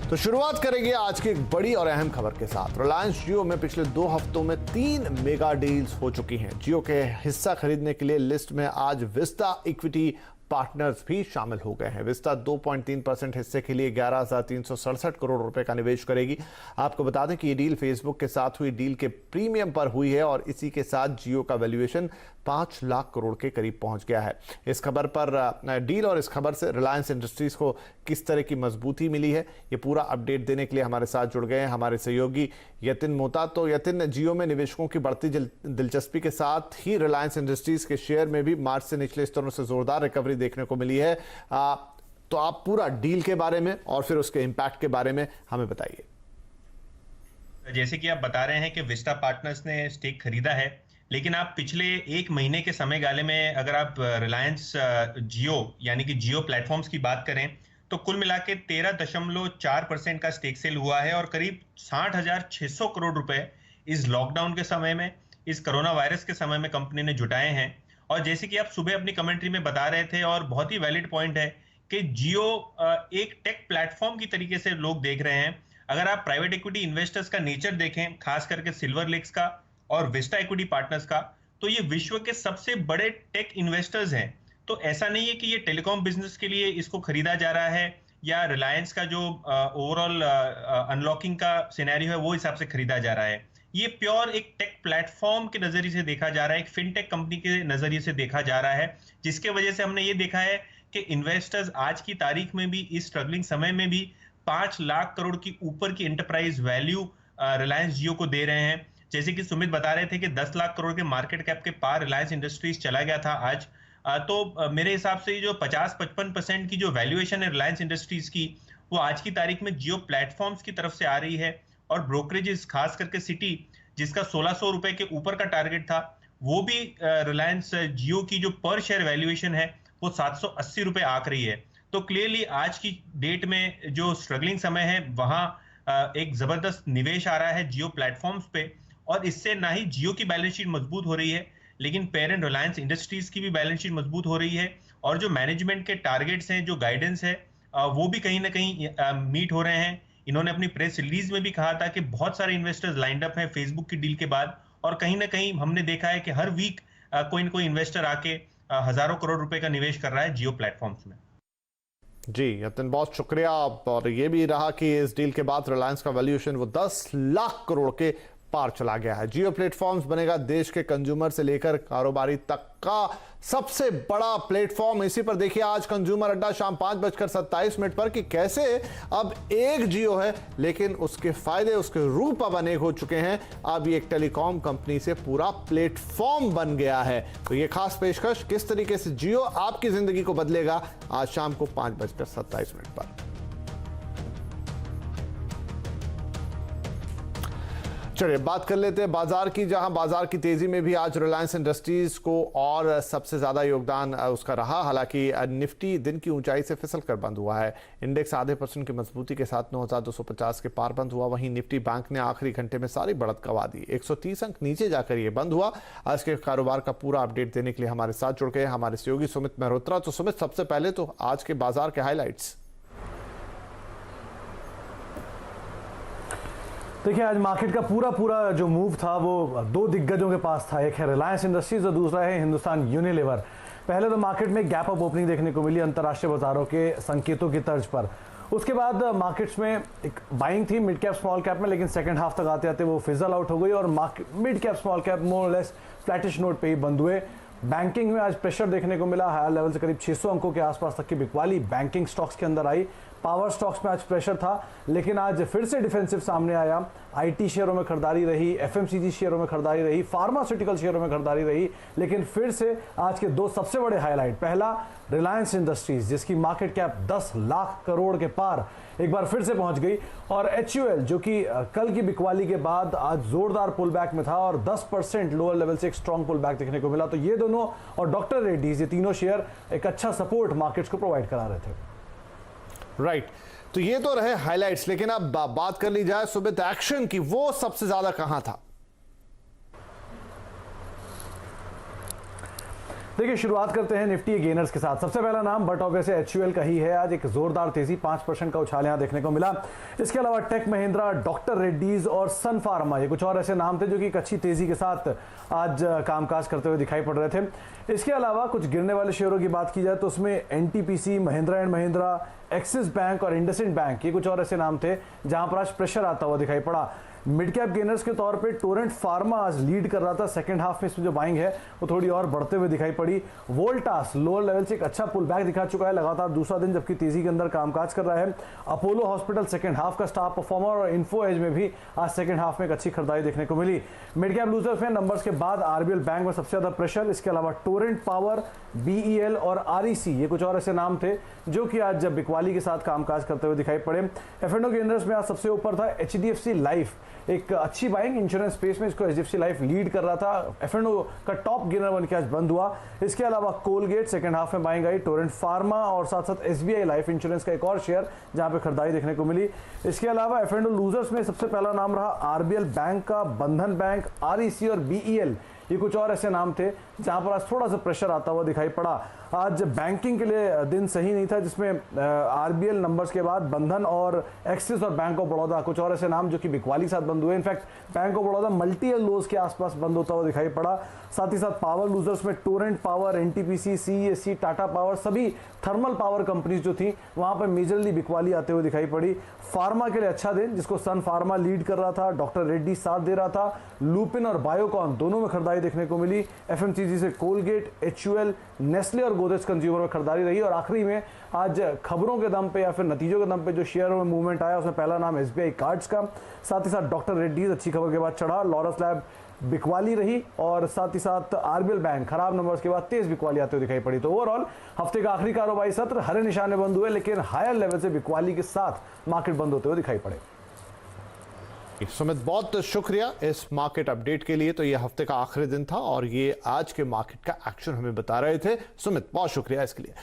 तो शुरुआत करेंगे आज की एक बड़ी और अहम खबर के साथ। रिलायंस जियो में पिछले 2 हफ्तों में 3 मेगा डील्स हो चुकी हैं। जियो के हिस्सा खरीदने के लिए लिस्ट में आज विस्टा इक्विटी पार्टनर्स भी शामिल हो गए हैं। विस्टा 2.3% हिस्से के लिए 11,367 करोड़ रुपए का निवेश करेगी। आपको बता दें कि ये डील फेसबुक के साथ हुई डील के प्रीमियम पर हुई है और इसी के साथ जियो का वैल्यूएशन 5 लाख करोड़ के करीब पहुंच गया है। इस खबर पर डील और इस खबर से रिलायंस इंडस्ट्रीज को किस तरह की मजबूती मिली है, ये पूरा अपडेट देने के लिए हमारे साथ जुड़ गए हैं हमारे सहयोगी यतिन मोहता। तो यतिन, जियो में निवेशकों की बढ़ती दिलचस्पी के साथ ही रिलायंस इंडस्ट्रीज के शेयर में भी मार्च से निचले स्तरों से जोरदार रिकवरी देखने को मिली है। तो आप पूरा डील के बारे में और फिर उसके इंपैक्ट के बारे में हमें बताइए। जैसे कि आप बता रहे हैं कि विस्टा पार्टनर्स ने स्टेक खरीदा है, लेकिन आप पिछले 1 महीने के समय गाले में अगर आप रिलायंस जियो यानी कि जियो प्लेटफॉर्म्स की बात करें तो कुल मिला के 13.4% का स्टेक सेल हुआ है और करीब 60,600 करोड़ रुपए इस लॉकडाउन के समय में, इस कोरोना वायरस के समय में कंपनी ने जुटाए हैं। और जैसे कि आप सुबह अपनी कमेंट्री में बता रहे थे और बहुत ही वैलिड पॉइंट है कि जियो एक टेक प्लेटफॉर्म की तरीके से लोग देख रहे हैं। अगर आप प्राइवेट इक्विटी इन्वेस्टर्स का नेचर देखें, खास करके सिल्वर लेक्स का और विस्टा इक्विटी पार्टनर्स का, तो ये विश्व के सबसे बड़े टेक इन्वेस्टर्स हैं। तो ऐसा नहीं है कि ये टेलीकॉम बिजनेस के लिए इसको खरीदा जा रहा है या रिलायंस का जो ओवरऑल अनलॉकिंग का सिनेरियो है वो हिसाब से खरीदा जा रहा है। ये प्योर एक टेक प्लेटफॉर्म के नजरिए से देखा जा रहा है, एक फिनटेक कंपनी के नजरिए से देखा जा रहा है, जिसके वजह से हमने ये देखा है कि इन्वेस्टर्स आज की तारीख में भी, इस स्ट्रगलिंग समय में भी 5 लाख करोड़ की ऊपर की एंटरप्राइज वैल्यू रिलायंस जियो को दे रहे हैं। जैसे कि सुमित बता रहे थे कि 10 लाख करोड़ के मार्केट कैप के पार रिलायंस इंडस्ट्रीज चला गया था आज। तो मेरे हिसाब से जो 50-55% की जो वैल्यूएशन है रिलायंस इंडस्ट्रीज की, वो आज की तारीख में जियो प्लेटफॉर्म्स की तरफ से आ रही है। और ब्रोकरेजेस, खास करके सिटी, जिसका 1600 रुपए के ऊपर का टारगेट था, वो भी रिलायंस जियो की जो पर शेयर वैल्यूएशन है वो 780 रुपए आंक रही है। तो क्लियरली आज की डेट में जो स्ट्रगलिंग समय है वहां एक जबरदस्त निवेश आ रहा है जियो प्लेटफॉर्म्स पे, और इससे ना ही जियो की बैलेंस शीट मजबूत हो रही है, लेकिन पेरेंट रिलायंस इंडस्ट्रीज की भी बैलेंस शीट मजबूत हो रही है। और जो मैनेजमेंट के टारगेट्स हैं, जो गाइडेंस है, वो भी कहीं ना कहीं मीट हो रहे हैं। इन्होंने अपनी प्रेस रिलीज में भी कहा था कि बहुत सारे इन्वेस्टर्स लाइंड अप हैं फेसबुक की डील के बाद, और कहीं ना कहीं हमने देखा है कि हर वीक कोई ना कोई इन्वेस्टर आके हजारों करोड़ रुपए का निवेश कर रहा है जियो प्लेटफॉर्म्स में। जी यतिन, बहुत शुक्रिया। और ये भी रहा कि इस डील के बाद रिलायंस का वैल्यूएशन वो 10 लाख करोड़ के पार चला गया है। जियो प्लेटफॉर्म्स बनेगा देश के कंज्यूमर से लेकर कारोबारी तक का सबसे बड़ा प्लेटफॉर्म। इसी पर देखिए आज कंज्यूमर अड्डा शाम 5:27 पर कि कैसे अब एक जियो है लेकिन उसके फायदे, उसके रूप अब अनेक हो चुके हैं। अब ये एक टेलीकॉम कंपनी से पूरा प्लेटफॉर्म बन गया है। तो ये खास पेशकश किस तरीके से जियो आपकी जिंदगी को बदलेगा, आज शाम को 5:27 पर। चलिए बात कर लेते हैं बाजार की, जहां बाजार की तेजी में भी आज रिलायंस इंडस्ट्रीज को और सबसे ज्यादा योगदान उसका रहा। हालांकि निफ्टी दिन की ऊंचाई से फिसल कर बंद हुआ है। इंडेक्स आधे % की मजबूती के साथ 9,250 के पार बंद हुआ। वहीं निफ्टी बैंक ने आखिरी घंटे में सारी बढ़त गंवा दी, 130 अंक नीचे जाकर यह बंद हुआ। आज के कारोबार का पूरा अपडेट देने के लिए हमारे साथ जुड़ गए हमारे सहयोगी सुमित मेहरोत्रा। तो सुमित, सबसे पहले तो आज के बाजार के हाईलाइट्स। देखिए आज मार्केट का पूरा जो मूव था वो 2 दिग्गजों के पास था। एक है रिलायंस इंडस्ट्रीज और दूसरा है हिंदुस्तान यूनिलीवर। पहले तो मार्केट में गैप अप ओपनिंग देखने को मिली अंतर्राष्ट्रीय बाजारों के संकेतों की तर्ज पर। उसके बाद मार्केट्स में एक बाइंग थी मिड कैप स्मॉल कैप में, लेकिन सेकंड हाफ तक आते आते वो फिजल आउट हो गई और mid cap small cap more less flattish note पे ही बंद हुए। बैंकिंग में आज प्रेशर देखने को मिला, हायर लेवल से करीब 600 अंकों के आसपास तक की बिकवाली बैंकिंग स्टॉक्स के अंदर आई। पावर स्टॉक्स में आज प्रेशर था, लेकिन आज फिर से डिफेंसिव सामने आया। आईटी शेयरों में खरीदारी रही, एफएमसीजी शेयरों में खरीदारी रही, फार्मास्यूटिकल शेयरों में खरीदारी रही। लेकिन फिर से आज के 2 सबसे बड़े हाईलाइट, पहला रिलायंस इंडस्ट्रीज जिसकी मार्केट कैप 10 लाख करोड़ के पार एक बार फिर से पहुंच गई, और एचयूएल जो कि कल की बिकवाली के बाद आज जोरदार पुल बैक में था और 10% लोअर लेवल से एक स्ट्रॉन्ग पुल बैक देखने को मिला। तो ये दोनों और डॉक्टर रेड्डीज, ये तीनों शेयर एक अच्छा सपोर्ट मार्केट्स को प्रोवाइड करा रहे थे। राइट, तो ये तो रहे हाइलाइट्स, लेकिन अब बात कर ली जाए सुमित एक्शन की, वो सबसे ज्यादा कहां था? देखिए, शुरुआत करते हैं निफ्टी गेनर्स के साथ। सबसे पहला नाम बट ऑब्वियस HUL का ही है। आज एक जोरदार तेजी 5% का उछाल यहां देखने को मिला। इसके अलावा टेक महिंद्रा, डॉक्टर रेड्डीज और सन फार्मा, ये कुछ और ऐसे नाम थे जो कि एक अच्छी तेजी के साथ आज कामकाज करते हुए दिखाई पड़ रहे थे। इसके अलावा कुछ गिरने वाले शेयरों की बात की जाए तो उसमें NTPC, Mahindra and Mahindra, axis bank और इंडसइंड बैंक, ये कुछ और ऐसे नाम थे जहां पर आज प्रेशर आता हुआ दिखाई पड़ा। मिड कैप गेनर्स के तौर पे टोरेंट फार्मा आज लीड कर रहा था। सेकंड हाफ में इसमें जो बाइंग है वो थोड़ी और बढ़ते हुए दिखाई पड़ी। वोल्टास लोअर लेवल से एक अच्छा पुल बैक दिखा चुका है, लगातार दूसरा दिन जबकि तेजी के अंदर कामकाज कर रहा है। अपोलो हॉस्पिटल सेकंड हाफ का स्टार परफॉर्मर और इन्फो एज में भी आज सेकंड हाफ में एक अच्छी खरीदारी देखने को मिली। मिड कैप लूजर्स में नंबर्स के बाद RBL बैंक में सबसे ज्यादा प्रेशर। इसके अलावा टोरेंट पावर, BEL और REC, ये कुछ और ऐसे नाम थे जो कि आज जब बिकवाली के साथ कामकाज करते हुए दिखाई पड़े। F&O गेनर्स में आज सबसे ऊपर था HDFC लाइफ, एक अच्छी बाइंग इंश्योरेंस स्पेस में, इसको HDFC लाइफ लीड कर रहा था। F&O का टॉप गेनर बन के आज बंद हुआ। इसके अलावा कोलगेट सेकंड हाफ में बाइंग आई, टोरेंट फार्मा और साथ साथ SBI लाइफ इंश्योरेंस का एक और शेयर जहां पे खरीदारी देखने को मिली। इसके अलावा F&O लूजर्स में सबसे पहला नाम रहा RBL बैंक का, बंधन बैंक, REC और BEL, ये कुछ और ऐसे नाम थे जहां पर आज थोड़ा सा प्रेशर आता हुआ दिखाई पड़ा। आज बैंकिंग के लिए दिन सही नहीं था, जिसमें RBL नंबर्स के बाद बंधन और एक्सिस और बैंक ऑफ बड़ौदा, कुछ और ऐसे नाम जो कि बिकवाली के साथ बंद हुए। In fact bank of Baroda multi लोज के आसपास बंद होता हुआ दिखाई पड़ा। साथ ही साथ पावर लूजर्स में Torrent power, NTPC, CESC, Tata power, सभी थर्मल पावर कंपनीज जो थी वहां पर मेजरली बिकवाली आते हुए दिखाई पड़ी। फार्मा के लिए अच्छा दिन, जिसको सन फार्मा लीड कर रहा था, डॉक्टर रेड्डी साथ दे रहा था। लुपिन और बायोकॉन दोनों में खरीदारी देखने को मिली। FMCG से कोलगेट, HUL, नेस्ले और गोदरेज कंज्यूमर में खरीदारी रही। और आखिरी में आज खबरों के दम पे या फिर नतीजों के दम पे जो शेयरों में मूवमेंट आया उसमें पहला नाम SBI कार्ड्स का, साथ ही साथ डॉक्टर रेड्डीज अच्छी खबर के बाद चढ़ा। लॉरस लैब बिकवाली रही और साथ ही साथ RBL बैंक खराब नंबर्स के बाद तेज बिकवाली आते हुए दिखाई पड़ी। तो ओवरऑल हफ्ते का आखिरी कारोबारी सत्र हरे निशाने बंद हुए, लेकिन हायर लेवल से बिकवाली के साथ मार्केट बंद होते हुए दिखाई पड़े। सुमित, बहुत शुक्रिया इस मार्केट अपडेट के लिए। तो ये हफ्ते का आखिरी दिन था और ये आज के मार्केट का एक्शन हमें बता रहे थे। सुमित, बहुत शुक्रिया इसके लिए।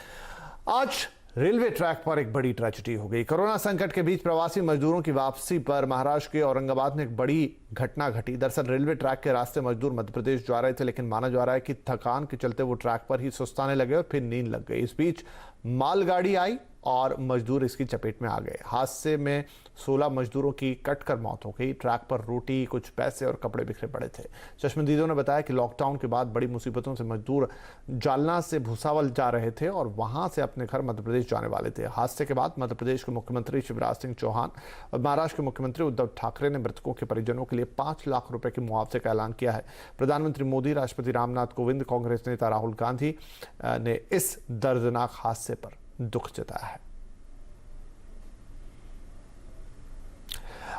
आज रेलवे ट्रैक पर एक बड़ी ट्रेजेडी हो गई। कोरोना संकट के बीच प्रवासी मजदूरों की वापसी पर महाराष्ट्र के औरंगाबाद में एक बड़ी घटना घटी। दरअसल रेलवे ट्रैक के रास्ते मजदूर मध्य प्रदेश जा रहे थे, लेकिन माना जा रहा है कि थकान के चलते वो ट्रैक पर ही सुस्ताने लगे और फिर नींद लग गई। इस बीच मालगाड़ी आई और मजदूर इसकी चपेट में आ गए। हादसे में 16 मजदूरों की कटकर मौत हो गई। ट्रैक पर रोटी, कुछ पैसे और कपड़े बिखरे पड़े थे। चश्मदीदों ने बताया कि लॉकडाउन के बाद बड़ी मुसीबतों से मजदूर जालना से भुसावल जा रहे थे और वहां से अपने घर मध्य प्रदेश जाने वाले थे। हादसे के बाद मध्य प्रदेश के मुख्यमंत्री शिवराज सिंह चौहान और महाराष्ट्र के मुख्यमंत्री उद्धव ठाकरे ने मृतकों के परिजनों के लिए 5 लाख रुपए के मुआवजे का ऐलान किया है। प्रधानमंत्री मोदी, राष्ट्रपति रामनाथ कोविंद, कांग्रेस नेता राहुल गांधी ने इस दर्दनाक हादसे पर दुख जताया है।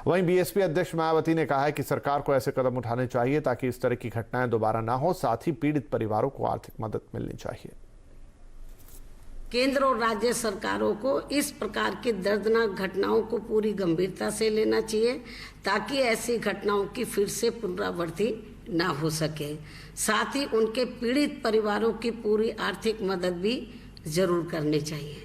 वहीं बीएसपी अध्यक्ष मायावती ने कहा है कि सरकार को ऐसे कदम उठाने चाहिए ताकि इस तरह की घटनाएं दोबारा ना हो। साथ ही पीड़ित परिवारों को आर्थिक मदद मिलनी चाहिए। केंद्र और राज्य सरकारों को इस प्रकार की दर्दनाक घटनाओं को पूरी गंभीरता से लेना चाहिए ताकि ऐसी घटनाओं की फिर से पुनरावृत्ति ना हो सके। साथ ही उनके पीड़ित परिवारों की पूरी आर्थिक मदद भी जरूर करनी चाहिए।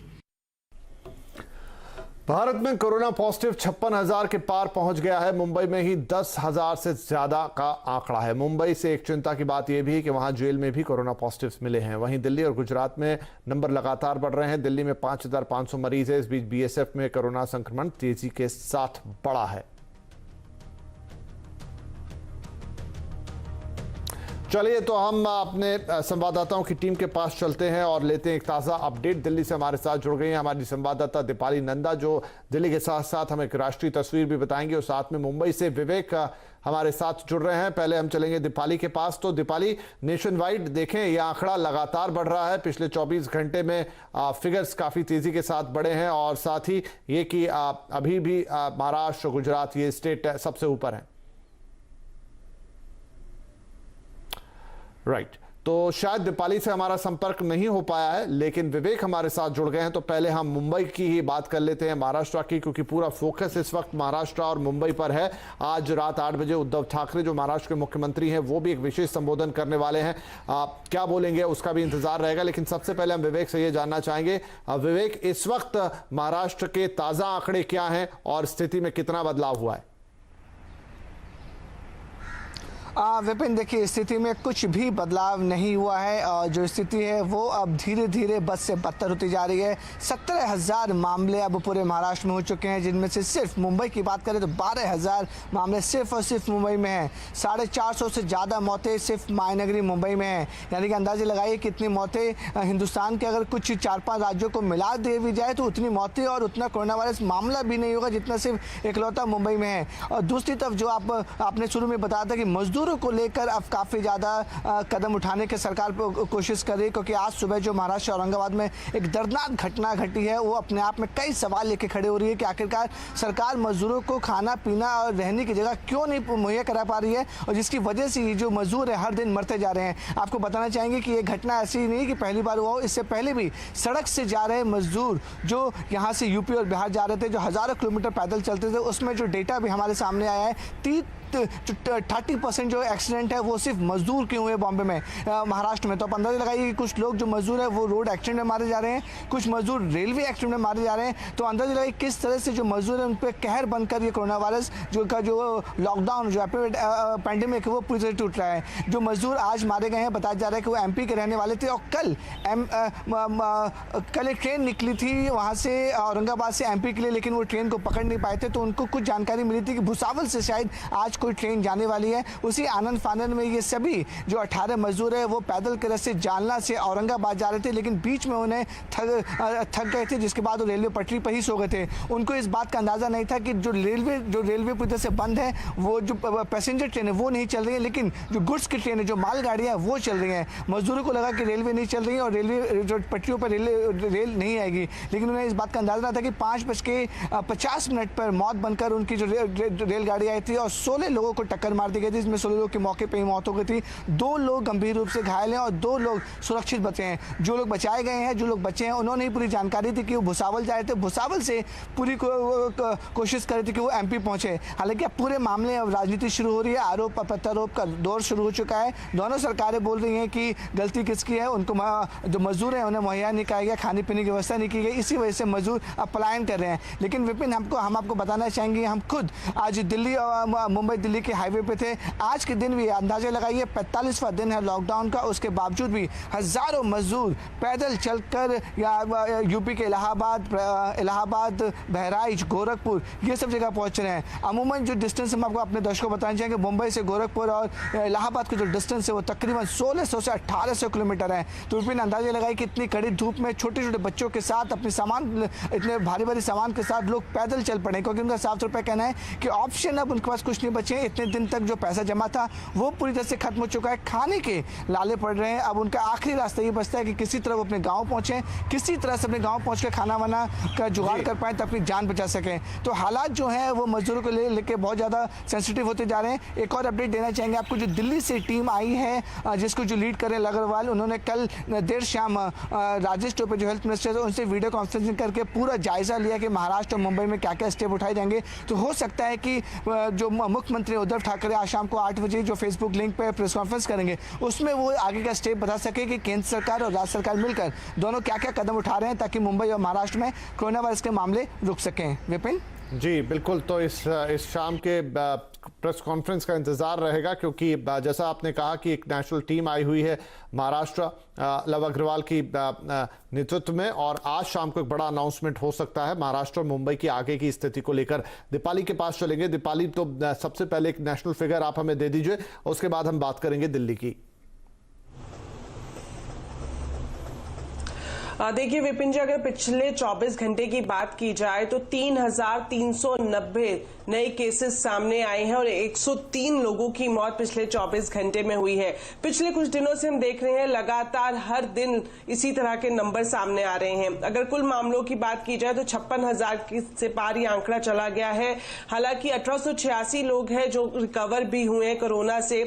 भारत में कोरोना पॉजिटिव 56,000 के पार पहुंच गया है। मुंबई में ही 10,000 से ज्यादा का आंकड़ा है। मुंबई से एक चिंता की बात यह भी है कि वहां जेल में भी कोरोना पॉजिटिव मिले हैं। वहीं दिल्ली और गुजरात में नंबर लगातार बढ़ रहे हैं। दिल्ली में 5,500 मरीज है। इस बीच BSF में कोरोना संक्रमण तेजी के साथ बढ़ा है। चलिए, तो हम अपने संवाददाताओं की टीम के पास चलते हैं और लेते हैं एक ताज़ा अपडेट। दिल्ली से हमारे साथ जुड़ गई हैं हमारी संवाददाता दीपाली नंदा, जो दिल्ली के साथ साथ हमें एक राष्ट्रीय तस्वीर भी बताएंगे। और साथ में मुंबई से विवेक हमारे साथ जुड़ रहे हैं। पहले हम चलेंगे दीपाली के पास। तो दीपाली, नेशन वाइड देखें, यह आंकड़ा लगातार बढ़ रहा है। पिछले 24 घंटे में फिगर्स काफ़ी तेज़ी के साथ बढ़े हैं और साथ ही ये कि अभी भी महाराष्ट्र, गुजरात, ये स्टेट सबसे ऊपर है। राइट, तो शायद दीपाली से हमारा संपर्क नहीं हो पाया है, लेकिन विवेक हमारे साथ जुड़ गए हैं। तो पहले हम मुंबई की ही बात कर लेते हैं, महाराष्ट्र की, क्योंकि पूरा फोकस इस वक्त महाराष्ट्र और मुंबई पर है। आज रात 8 बजे उद्धव ठाकरे, जो महाराष्ट्र के मुख्यमंत्री हैं, वो भी एक विशेष संबोधन करने वाले हैं। क्या बोलेंगे उसका भी इंतजार रहेगा, लेकिन सबसे पहले हम विवेक से ये जानना चाहेंगे, विवेक, इस वक्त महाराष्ट्र के ताज़ा आंकड़े क्या हैं और स्थिति में कितना बदलाव हुआ है? विपिन, देखिए स्थिति में कुछ भी बदलाव नहीं हुआ है और जो स्थिति है वो अब धीरे धीरे बद से बदतर होती जा रही है। 17,000 मामले अब पूरे महाराष्ट्र में हो चुके हैं, जिनमें से सिर्फ मुंबई की बात करें तो 12,000 मामले सिर्फ और सिर्फ मुंबई में हैं। 450 से ज़्यादा मौतें सिर्फ महानगरी मुंबई में हैं। यानी कि अंदाजे लगाइए कितनी मौतें हिंदुस्तान के अगर कुछ 4-5 राज्यों को मिला दे भी जाए तो उतनी मौतें और उतना कोरोना वायरस मामला भी नहीं होगा जितना सिर्फ इकलौता मुंबई में है। और दूसरी तरफ जो आपने शुरू में बताया था कि मजदूरों को लेकर अब काफ़ी ज़्यादा कदम उठाने की सरकार कोशिश कर रही है, क्योंकि आज सुबह जो महाराष्ट्र औरंगाबाद में एक दर्दनाक घटना घटी है वो अपने आप में कई सवाल लेके खड़े हो रही है कि आखिरकार सरकार मजदूरों को खाना पीना और रहने की जगह क्यों नहीं मुहैया करा पा रही है, और जिसकी वजह से ये जो मजदूर है हर दिन मरते जा रहे हैं। आपको बताना चाहेंगे कि ये घटना ऐसी नहीं कि पहली बार हुआ हो, इससे पहले भी सड़क से जा रहे मजदूर जो यहाँ से यूपी और बिहार जा रहे थे, जो हज़ारों किलोमीटर पैदल चलते थे, उसमें जो डेटा भी हमारे सामने आया है 30% जो एक्सीडेंट है वो सिर्फ मजदूर के हुए बॉम्बे में, महाराष्ट्र में। तो आप अंदाजा लगाइए कि कुछ लोग जो मजदूर है वो रोड एक्सीडेंट में मारे जा रहे हैं, कुछ मजदूर रेलवे एक्सीडेंट में मारे जा रहे हैं। तो अंदाजा लगाइए किस तरह से जो मजदूर है उन पर कहर बनकर ये कोरोना वायरस जो लॉकडाउन जो पैंडेमिक है वो पूरी तरह टूट रहा है। जो मजदूर आज मारे गए हैं बताया जा रहा है कि वो एमपी के रहने वाले थे और कल एक ट्रेन निकली थी वहाँ से औरंगाबाद से एमपी के लिए, लेकिन वो ट्रेन को पकड़ नहीं पाए थे। तो उनको कुछ जानकारी मिली थी कि भुसावल से शायद आज कोई ट्रेन जाने वाली है। उसी आनंद फानंद में ये सभी जो 18 मजदूर है वो पैदल के रास्ते जालना से औरंगाबाद जा रहे थे, लेकिन बीच में उन्हें थक गए थे, जिसके बाद वो रेलवे पटरी पर ही सो गए थे। उनको इस बात का अंदाज़ा नहीं था कि जो रेलवे पूरी तरह से बंद है, वो जो पैसेंजर ट्रेन है वो नहीं चल रही है, लेकिन जो गुड्स की ट्रेन है, जो मालगाड़ियाँ वो चल रही हैं। मजदूरों को लगा कि रेलवे नहीं चल रही है और रेलवे जो पटरियों पर रेल नहीं आएगी, लेकिन उन्हें इस बात का अंदाज़ा था कि 5:50 पर मौत बनकर उनकी जो रेलगाड़ी आई थी और 16 लोगों को टक्कर मार दी गई थी, जिसमें 16 लोगों की मौके पर ही मौत हो गई थी। 2 लोग गंभीर रूप से घायल हैं और 2 लोग सुरक्षित बचे हैं। जो लोग बचाए गए हैं, जो लोग बचे हैं, उन्होंने ही पूरी जानकारी थी कि वो भुसावल जा रहे थे, भुसावल से पूरी कोशिश कर रही थी कि वो एमपी पहुंचे। हालांकि अब पूरे मामले अब राजनीति शुरू हो रही है, आरोप प्रत्यारोप का दौर शुरू हो चुका है। दोनों सरकारें बोल रही हैं कि गलती किसकी है, उनको जो मजदूर हैं उन्हें मुहैया नहीं कराया गया, खाने पीने की व्यवस्था नहीं की गई, इसी वजह से मजदूर अब पलायन कर रहे हैं। लेकिन विपिन, हम आपको बताना चाहेंगे, हम खुद आज दिल्ली और मुंबई दिल्ली के हाईवे पे थे। आज के दिन भी अंदाजा लगाइए 45वां दिन है लॉकडाउन का, उसके बावजूद भी हजारों मजदूर पैदल चलकर या यूपी के इलाहाबाद, बहराइच, गोरखपुर ये सब जगह पहुंच रहे हैं। अमूमन जो डिस्टेंस हम आपको अपने दर्शकों को बताना चाहेंगे, मुंबई से गोरखपुर और इलाहाबाद का जो डिस्टेंस है वो तकरीबन 1600 से 1800 किलोमीटर है। तो फिर अंदाजा लगाइए कि इतनी कड़ी धूप में छोटे छोटे बच्चों के साथ अपने सामान, इतने भारी भारी सामान के साथ लोग पैदल चल पड़े, क्योंकि उनका साफ तौर पर कहना है कि ऑप्शन अब उनके पास कुछ नहीं बचे हैं। इतने दिन तक जो पैसा जमा था वो पूरी तरह से खत्म हो चुका है, खाने के लाले पड़ रहे हैं। अब उनका आखिरी रास्ता ये बचता है कि किसी तरह वो अपने गांव पहुंचे, किसी तरह से अपने गांव पहुंच के खाना वाना का जुगाड़ कर पाएं, तो अपनी जान बचा सकें। तो हालात जो है वो मजदूरों को लेकर बहुत ज़्यादा सेंसिटिव होते जा रहे हैं। एक और अपडेट देना चाहेंगे आपको, जो दिल्ली से टीम आई है जिसको जो लीड कर रहे हैं अग्रवाल, उन्होंने कल देर शाम राजेश टोपे जो हेल्थ मिनिस्टर है उनसे वीडियो कॉन्फ्रेंसिंग करके पूरा जायजा लिया कि महाराष्ट्र और मुंबई में क्या क्या स्टेप उठाए जाएंगे। तो हो सकता है कि जो मुख्यमंत्री उद्धव ठाकरे आज शाम को 8 बजे जो फेसबुक लिंक पे प्रेस कॉन्फ्रेंस करेंगे उसमें वो आगे का स्टेप बता सके कि केंद्र सरकार और राज्य सरकार मिलकर दोनों क्या क्या कदम उठा रहे हैं ताकि मुंबई और महाराष्ट्र में कोरोना वायरस के मामले रुक सकें। विपिन जी बिल्कुल, तो इस शाम के प्रेस कॉन्फ्रेंस का इंतजार रहेगा, क्योंकि जैसा आपने कहा कि एक नेशनल टीम आई हुई है महाराष्ट्र लव अग्रवाल की नेतृत्व में, और आज शाम को एक बड़ा अनाउंसमेंट हो सकता है महाराष्ट्र और मुंबई की आगे की स्थिति को लेकर। दीपाली के पास चलेंगे। दीपाली, तो सबसे पहले एक नेशनल फिगर आप हमें दे दीजिए, उसके बाद हम बात करेंगे दिल्ली की। देखिए विपिन जी, अगर पिछले 24 घंटे की बात की जाए तो 3,390 नए केसेस सामने आए हैं और 103 लोगों की मौत पिछले 24 घंटे में हुई है। पिछले कुछ दिनों से हम देख रहे हैं लगातार हर दिन इसी तरह के नंबर सामने आ रहे हैं। अगर कुल मामलों की बात की जाए तो 56,000 से पार ये आंकड़ा चला गया है। हालांकि 1886 लोग हैं जो रिकवर भी हुए हैं कोरोना से।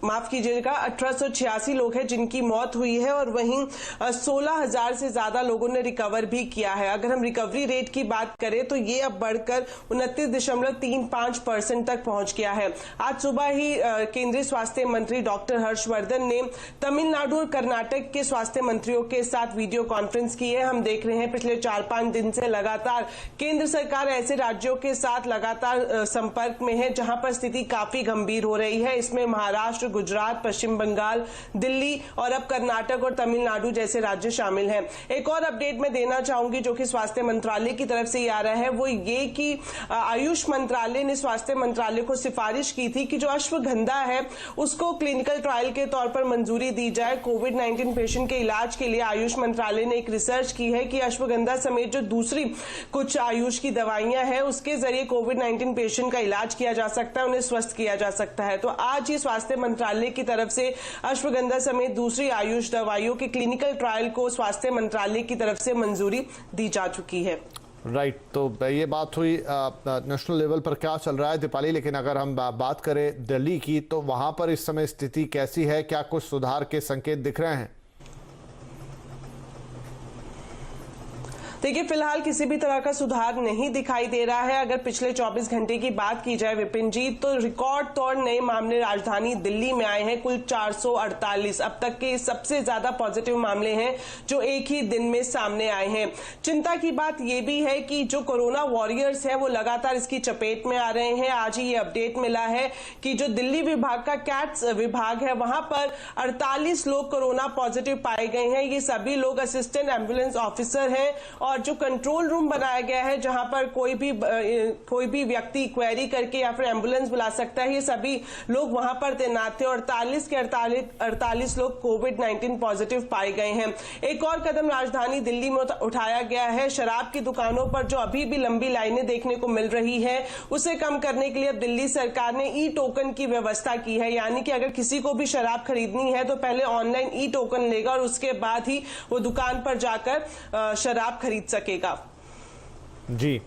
माफ कीजिएगा 1886 लोग हैं जिनकी मौत हुई है और वहीं 16,000 से ज्यादा लोगों ने रिकवर भी किया है। अगर हम रिकवरी रेट की बात करें तो ये अब बढ़कर 29.35% तक पहुंच गया है। आज सुबह ही केंद्रीय स्वास्थ्य मंत्री डॉक्टर हर्षवर्धन ने तमिलनाडु और कर्नाटक के स्वास्थ्य मंत्रियों के साथ वीडियो कॉन्फ्रेंस की है। हम देख रहे हैं पिछले 4-5 दिन से लगातार केंद्र सरकार ऐसे राज्यों के साथ लगातार संपर्क में है जहां पर स्थिति काफी गंभीर हो रही है। इसमें महाराष्ट्र, गुजरात, पश्चिम बंगाल, दिल्ली और अब कर्नाटक और तमिलनाडु जैसे राज्य शामिल हैं। एक और अपडेट मैं देना चाहूंगी जो कि स्वास्थ्य मंत्रालय की तरफ से आ रहा है, वो ये कि आयुष मंत्रालय ने स्वास्थ्य मंत्रालय को सिफारिश की थी कि जो अश्वगंधा है उसको क्लिनिकल ट्रायल के तौर पर मंजूरी दी जाए। कोविड-19 पेशेंट के इलाज के लिए आयुष मंत्रालय ने एक रिसर्च की है कि अश्वगंधा समेत जो दूसरी कुछ आयुष की दवाइयां हैं उसके जरिए कोविड-19 पेशेंट का इलाज किया जा सकता है, उन्हें स्वस्थ किया जा सकता है। तो आज ही स्वास्थ्य मंत्रालय की तरफ से अश्वगंधा समेत दूसरी आयुष दवाइयों के क्लिनिकल ट्रायल को स्वास्थ्य मंत्रालय की तरफ से मंजूरी दी जा चुकी है। राइट, तो ये बात हुई नेशनल लेवल पर क्या चल रहा है दीपाली, लेकिन अगर हम बात करें दिल्ली की तो वहां पर इस समय स्थिति कैसी है? क्या कुछ सुधार के संकेत दिख रहे हैं? देखिए, फिलहाल किसी भी तरह का सुधार नहीं दिखाई दे रहा है। अगर पिछले 24 घंटे की बात की जाए विपिन जी, तो रिकॉर्ड तोड़ नए मामले राजधानी दिल्ली में आए हैं, कुल 448। अब तक के सबसे ज्यादा पॉजिटिव मामले हैं जो एक ही दिन में सामने आए हैं। चिंता की बात यह भी है कि जो कोरोना वॉरियर्स हैं वो लगातार इसकी चपेट में आ रहे हैं। आज ही ये अपडेट मिला है कि जो दिल्ली विभाग का कैट्स विभाग है वहां पर 48 लोग कोरोना पॉजिटिव पाए गए हैं। ये सभी लोग असिस्टेंट एम्बुलेंस ऑफिसर हैं और जो कंट्रोल रूम बनाया गया है जहां पर कोई भी व्यक्ति क्वेरी करके या फिर एम्बुलेंस बुला सकता है, ये सभी लोग वहां पर तैनात थे। 48 के 48 लोग कोविड-19 पॉजिटिव पाए गए हैं। एक और कदम राजधानी दिल्ली में उठाया गया है। शराब की दुकानों पर जो अभी भी लंबी लाइनें देखने को मिल रही है उसे कम करने के लिए अब दिल्ली सरकार ने ई टोकन की व्यवस्था की है, यानी कि अगर किसी को भी शराब खरीदनी है तो पहले ऑनलाइन ई टोकन लेगा और उसके बाद ही वो दुकान पर जाकर शराब खरीद सकेगा। जी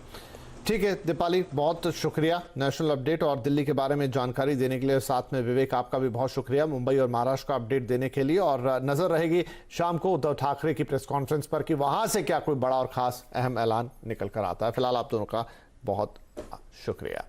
ठीक है दीपाली, बहुत शुक्रिया नेशनल अपडेट और दिल्ली के बारे में जानकारी देने के लिए। साथ में विवेक, आपका भी बहुत शुक्रिया मुंबई और महाराष्ट्र का अपडेट देने के लिए। और नजर रहेगी शाम को उद्धव ठाकरे की प्रेस कॉन्फ्रेंस पर कि वहां से क्या कोई बड़ा और खास अहम ऐलान निकल कर आता है। फिलहाल आप दोनों का बहुत शुक्रिया।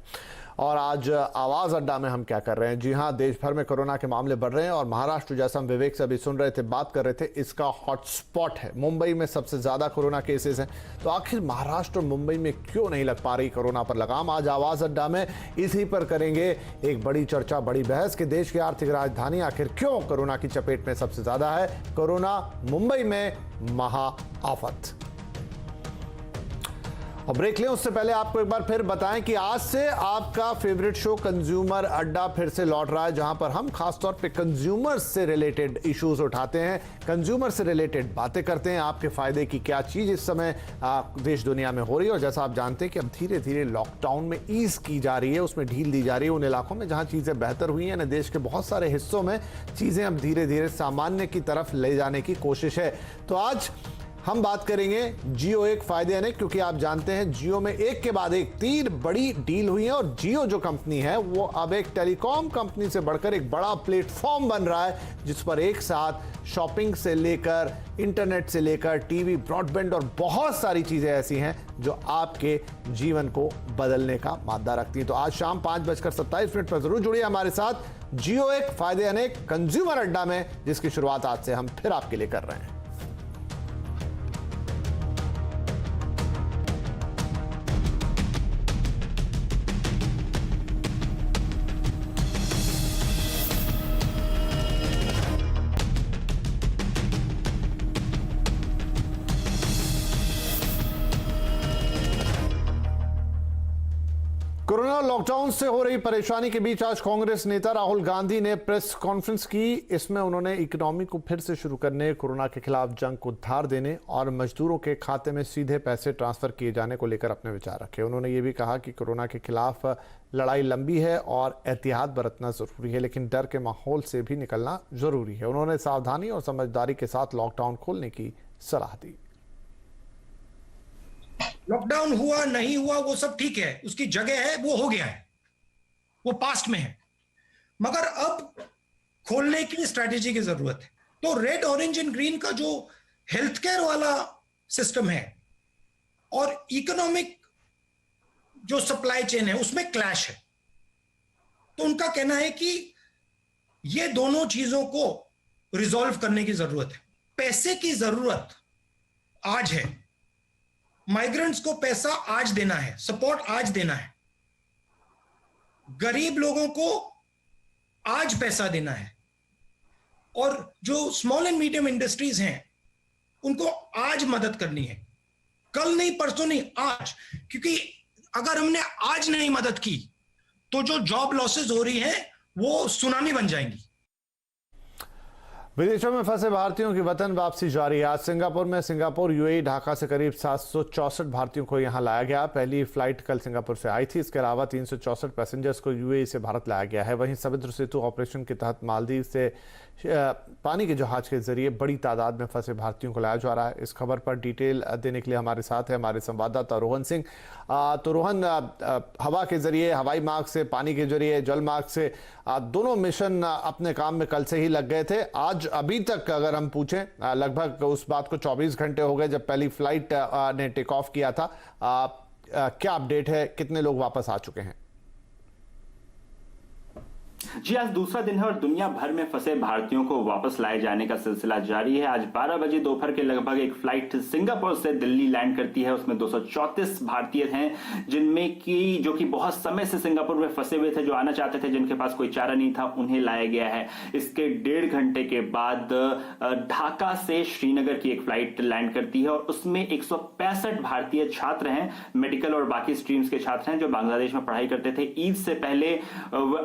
और आज आवाज अड्डा में हम क्या कर रहे हैं? जी हां, देश भर में कोरोना के मामले बढ़ रहे हैं और महाराष्ट्र, जैसा हम विवेक से अभी सुन रहे थे, बात कर रहे थे, इसका हॉटस्पॉट है। मुंबई में सबसे ज्यादा कोरोना केसेस हैं। तो आखिर महाराष्ट्र और मुंबई में क्यों नहीं लग पा रही कोरोना पर लगाम? आज आवाज अड्डा में इसी पर करेंगे एक बड़ी चर्चा, बड़ी बहस कि देश की आर्थिक राजधानी आखिर क्यों कोरोना की चपेट में सबसे ज्यादा है। कोरोना मुंबई में महाआफत। और ब्रेक लें उससे पहले आपको एक बार फिर बताएं कि आज से आपका फेवरेट शो कंज्यूमर अड्डा फिर से लौट रहा है, जहां पर हम खासतौर पे कंज्यूमर से रिलेटेड इश्यूज उठाते हैं, कंज्यूमर से रिलेटेड बातें करते हैं। आपके फायदे की क्या चीज इस समय देश दुनिया में हो रही है। और जैसा आप जानते हैं कि अब धीरे धीरे लॉकडाउन में ईज की जा रही है, उसमें ढील दी जा रही है उन इलाकों में जहां चीजें बेहतर हुई हैं। देश के बहुत सारे हिस्सों में चीजें अब धीरे धीरे सामान्य की तरफ ले जाने की कोशिश है। तो आज हम बात करेंगे जियो एक फायदे अनेक, क्योंकि आप जानते हैं जियो में एक के बाद एक 3 बड़ी डील हुई है। और जियो जो कंपनी है वो अब एक टेलीकॉम कंपनी से बढ़कर एक बड़ा प्लेटफॉर्म बन रहा है, जिस पर एक साथ शॉपिंग से लेकर इंटरनेट से लेकर टीवी, ब्रॉडबैंड और बहुत सारी चीजें ऐसी हैं जो आपके जीवन को बदलने का मादा रखती हैं। तो आज शाम 5:27 पर जरूर जुड़िए हमारे साथ जियो एक फायदे अनेक कंज्यूमर अड्डा में, जिसकी शुरुआत आज से हम फिर आपके लिए कर रहे हैं। कोरोना लॉकडाउन से हो रही परेशानी के बीच आज कांग्रेस नेता राहुल गांधी ने प्रेस कॉन्फ्रेंस की। इसमें उन्होंने इकोनॉमी को फिर से शुरू करने, कोरोना के खिलाफ जंग को धार देने और मजदूरों के खाते में सीधे पैसे ट्रांसफर किए जाने को लेकर अपने विचार रखे। उन्होंने ये भी कहा कि कोरोना के खिलाफ लड़ाई लंबी है और एहतियात बरतना जरूरी है, लेकिन डर के माहौल से भी निकलना जरूरी है। उन्होंने सावधानी और समझदारी के साथ लॉकडाउन खोलने की सलाह दी। लॉकडाउन हुआ नहीं हुआ वो सब ठीक है, उसकी जगह है, वो हो गया है, वो पास्ट में है। मगर अब खोलने की स्ट्रैटेजी की जरूरत है। तो रेड, ऑरेंज एंड ग्रीन का जो हेल्थ केयर वाला सिस्टम है और इकोनॉमिक जो सप्लाई चेन है उसमें क्लैश है। तो उनका कहना है कि ये दोनों चीजों को रिजॉल्व करने की जरूरत है। पैसे की जरूरत आज है, माइग्रेंट्स को पैसा आज देना है, सपोर्ट आज देना है, गरीब लोगों को आज पैसा देना है, और जो स्मॉल एंड मीडियम इंडस्ट्रीज हैं उनको आज मदद करनी है, कल नहीं, परसों नहीं, आज। क्योंकि अगर हमने आज नहीं मदद की तो जो जॉब लॉसेस हो रही हैं वो सुनामी बन जाएंगी। विदेशों में फंसे भारतीयों की वतन वापसी जारी है। आज सिंगापुर में सिंगापुर, यूएई, ढाका से करीब 764 भारतीयों को यहां लाया गया। पहली फ्लाइट कल सिंगापुर से आई थी। इसके अलावा 364 पैसेंजर्स को यूएई से भारत लाया गया है। वहीं समुद्र सेतु ऑपरेशन के तहत मालदीव से पानी के जहाज के जरिए बड़ी तादाद में फंसे भारतीयों को लाया जा रहा है। इस खबर पर डिटेल देने के लिए हमारे साथ है हमारे संवाददाता रोहन सिंह। तो रोहन, हवा के जरिए, हवाई मार्ग से, पानी के जरिए, जल मार्ग से, दोनों मिशन अपने काम में कल से ही लग गए थे। आज अभी तक अगर हम पूछें, लगभग उस बात को 24 घंटे हो गए जब पहली फ्लाइट ने टेक ऑफ किया था। क्या अपडेट है, कितने लोग वापस आ चुके हैं? जी, आज दूसरा दिन है और दुनिया भर में फंसे भारतीयों को वापस लाए जाने का सिलसिला जारी है। आज 12 बजे दोपहर के लगभग एक फ्लाइट सिंगापुर से दिल्ली लैंड करती है। उसमें 234 भारतीय हैं, जिनमें की जो कि बहुत समय से सिंगापुर में फंसे हुए थे, जो आना चाहते थे, जिनके पास कोई चारा नहीं था, उन्हें लाया गया है। इसके 1.5 घंटे के बाद ढाका से श्रीनगर की एक फ्लाइट लैंड करती है और उसमें 165 भारतीय छात्र हैं, मेडिकल और बाकी स्ट्रीम्स के छात्र हैं, जो बांग्लादेश में पढ़ाई करते थे। ईद से पहले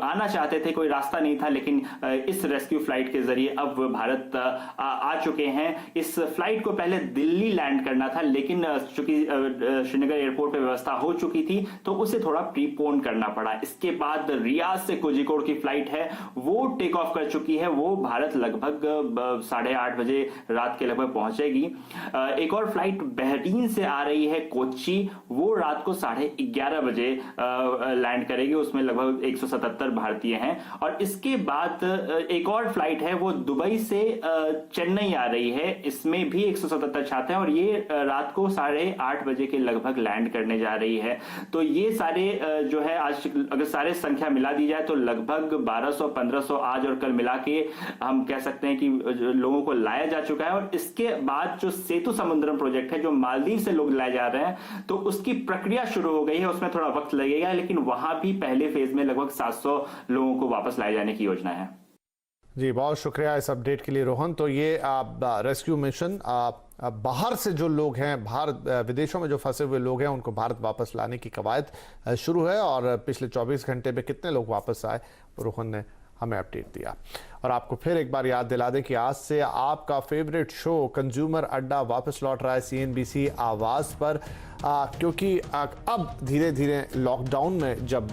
आना चाहते थे, कोई रास्ता नहीं था, लेकिन इस रेस्क्यू फ्लाइट के जरिए अब भारत आ चुके हैं। इस फ्लाइट को पहले दिल्ली लैंड करना था, लेकिन चूंकि श्रीनगर एयरपोर्ट पे व्यवस्था हो चुकी थी तो उसे थोड़ा प्रीपोन करना पड़ा। इसके बाद रियाद से कोझिकोड की फ्लाइट है, वो टेक ऑफ कर चुकी है। वो भारत लगभग 8:30 बजे रात के लगभग पहुंचेगी। एक और फ्लाइट बहरीन से आ रही है, कोच्चि, वो रात को 11:30 बजे लैंड करेगी। उसमें लगभग 177 भारतीय हैं। और इसके बाद एक और फ्लाइट है, वो दुबई से चेन्नई आ रही है। इसमें भी 177 छात्र हैं और ये रात को 8:30 बजे के लगभग लैंड करने जा रही है। तो ये सारे जो है, आज अगर सारे संख्या मिला दी जाए तो लगभग 1200-1500 आज और कल मिला के हम कह सकते हैं कि लोगों को लाया जा चुका है। और इसके बाद जो सेतु समुद्रम प्रोजेक्ट है, जो मालदीव से लोग लाए जा रहे हैं, तो उसकी प्रक्रिया शुरू हो गई है। उसमें थोड़ा वक्त लगेगा, लेकिन वहां भी पहले फेज में लगभग 700 लोगों को वापस लाए जाने की योजना है। जी, बहुत शुक्रिया इस अपडेट के लिए रोहन। तो ये रेस्क्यू मिशन, बाहर से जो लोग हैं, भारत विदेशों में जो फंसे हुए लोग हैं, उनको भारत वापस लाने की कवायद शुरू है। और पिछले 24 घंटे में कितने लोग वापस आए, रोहन ने हमें अपडेट दिया। और आपको फिर एक बार याद दिला दें कि आज से आपका फेवरेट शो कंज्यूमर अड्डा वापस लौट रहा है CNBC आवाज़ पर, क्योंकि अब धीरे धीरे लॉकडाउन में जब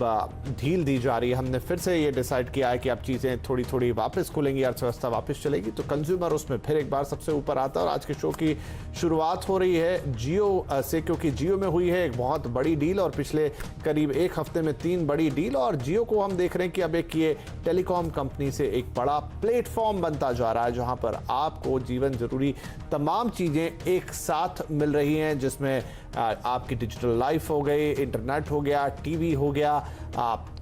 ढील दी जा रही है, हमने फिर से ये डिसाइड किया है कि अब चीज़ें थोड़ी थोड़ी वापस खुलेंगी, अर्थव्यवस्था वापस चलेगी, तो कंज्यूमर उसमें फिर एक बार सबसे ऊपर आता है। और आज के शो की शुरुआत हो रही है जियो से, क्योंकि जियो में हुई है एक बहुत बड़ी डील और पिछले करीब एक हफ्ते में 3 बड़ी डील। और जियो को हम देख रहे हैं कि अब एक ये टेलीकॉम कंपनी से एक बड़ा प्लेटफॉर्म बनता जा रहा है, जहां पर आपको जीवन जरूरी तमाम चीजें एक साथ मिल रही हैं, जिसमें आपकी डिजिटल लाइफ हो गई, इंटरनेट हो गया, टीवी हो गया,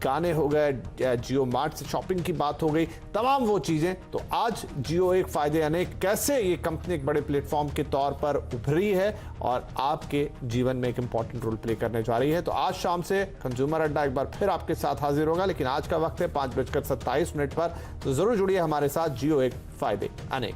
गाने हो गए, जियो मार्ट से शॉपिंग की बात हो गई, तमाम वो चीजें। तो आज जियो एक फायदे अनेक, कैसे ये कंपनी एक बड़े प्लेटफॉर्म के तौर पर उभरी है और आपके जीवन में एक इंपॉर्टेंट रोल प्ले करने जा रही है। तो आज शाम से कंज्यूमर अड्डा एक बार फिर आपके साथ हाजिर होगा, लेकिन आज का वक्त है 5:27 पर। तो जरूर जुड़िए हमारे साथ। जियो एक फायदे अनेक।